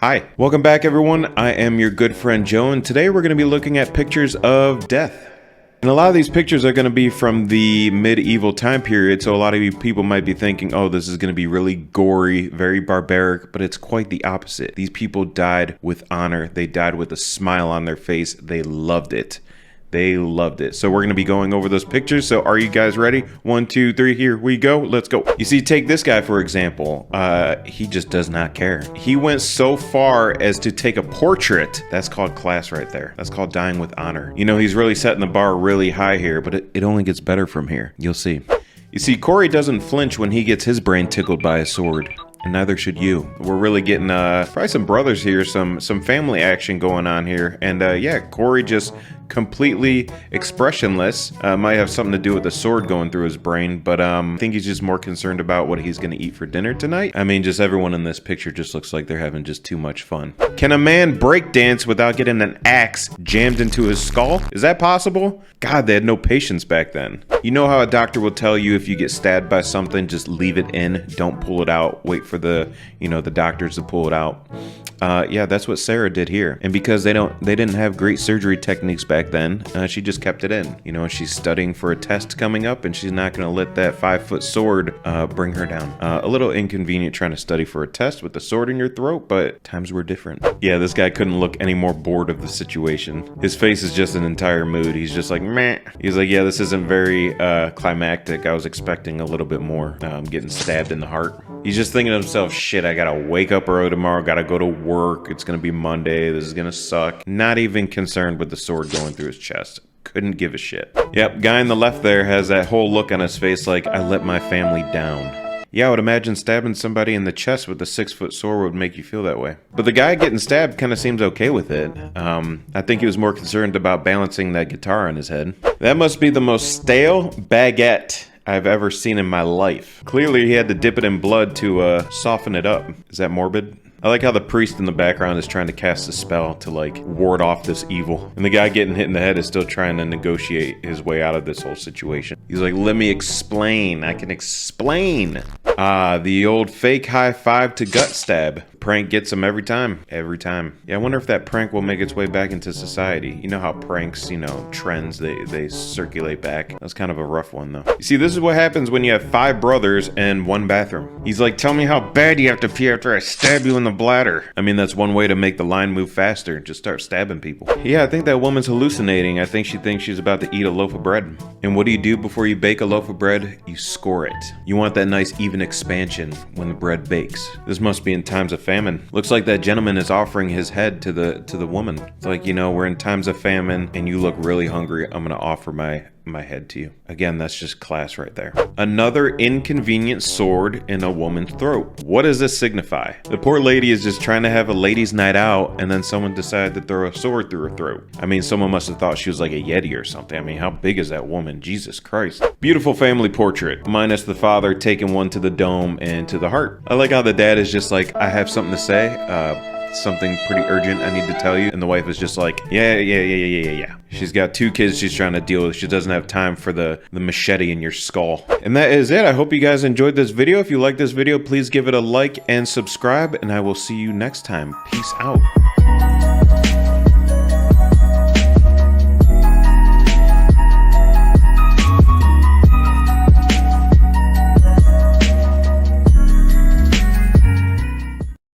Hi, welcome back everyone. I am your good friend Joe, and today we're going to be looking at pictures of death. And a lot of these pictures are going to be from the medieval time period, so a lot of you people might be thinking, oh, this is going to be really gory, very barbaric, but it's quite the opposite. These people died with honor. They died with a smile on their face. They loved it. They loved it. So we're going to be going over those pictures. So are you guys ready? 1, 2, 3, here we go. Let's go. You see, take this guy, for example. He just does not care. He went so far as to take a portrait. That's called class right there. That's called dying with honor. You know, he's really setting the bar really high here, but it only gets better from here. You'll see. You see, Corey doesn't flinch when he gets his brain tickled by a sword. And neither should you. We're really getting probably some brothers here, some family action going on here. And yeah, Corey just completely expressionless. Might have something to do with the sword going through his brain, but I think he's just more concerned about what he's gonna eat for dinner tonight. I mean, just everyone in this picture just looks like they're having just too much fun. Can a man break dance without getting an axe jammed into his skull? Is that possible? God, they had no patience back then. You know how a doctor will tell you if you get stabbed by something, just leave it in, don't pull it out, wait for the doctors to pull it out. Yeah, that's what Sarah did here. And because they didn't have great surgery techniques back then, she just kept it in. You know, she's studying for a test coming up, and she's not going to let that 5-foot sword bring her down. A little inconvenient trying to study for a test with the sword in your throat, but times were different. Yeah, this guy couldn't look any more bored of the situation. His face is just an entire mood. He's just like, meh. He's like, yeah, this isn't very climactic. I was expecting a little bit more. Getting stabbed in the heart. He's just thinking to himself, shit, I gotta wake up early tomorrow, gotta go to work, it's gonna be Monday, this is gonna suck. Not even concerned with the sword going through his chest. Couldn't give a shit. Yep, guy on the left there has that whole look on his face like, I let my family down. Yeah, I would imagine stabbing somebody in the chest with a 6-foot sword would make you feel that way. But the guy getting stabbed kind of seems okay with it. I think he was more concerned about balancing that guitar on his head. That must be the most stale baguette I've ever seen in my life. Clearly he had to dip it in blood to soften it up. Is that morbid? I like how the priest in the background is trying to cast a spell to like ward off this evil. And the guy getting hit in the head is still trying to negotiate his way out of this whole situation. He's like, let me explain. I can explain. The old fake high five to gut stab. Prank gets him every time. Every time. Yeah, I wonder if that prank will make its way back into society. You know how pranks, trends, they circulate back. That's kind of a rough one though. You see, this is what happens when you have 5 brothers and 1 bathroom. He's like, tell me how bad you have to pee after I stab you in the bladder. I mean, that's one way to make the line move faster. Just start stabbing people. Yeah, I think that woman's hallucinating. I think she thinks she's about to eat a loaf of bread. And what do you do before you bake a loaf of bread? You score it. You want that nice even expansion when the bread bakes. This must be in times of famine. Looks like that gentleman is offering his head to the woman. It's like, we're in times of famine and you look really hungry. I'm gonna offer my head to you. Again, that's just class right there. Another inconvenient sword in a woman's throat. What does this signify? The poor lady is just trying to have a ladies' night out, and then someone decided to throw a sword through her throat. I mean, someone must have thought she was like a Yeti or something. I mean, how big is that woman? Jesus Christ. Beautiful family portrait, minus the father taking one to the dome and to the heart. I like how the dad is just like, I have something to say. Something pretty urgent I need to tell you. And the wife is just like, yeah. She's got 2 kids she's trying to deal with. She doesn't have time for the machete in your skull. And that is it. I hope you guys enjoyed this video. If you like this video, please give it a like and subscribe, and I will see you next time. Peace out.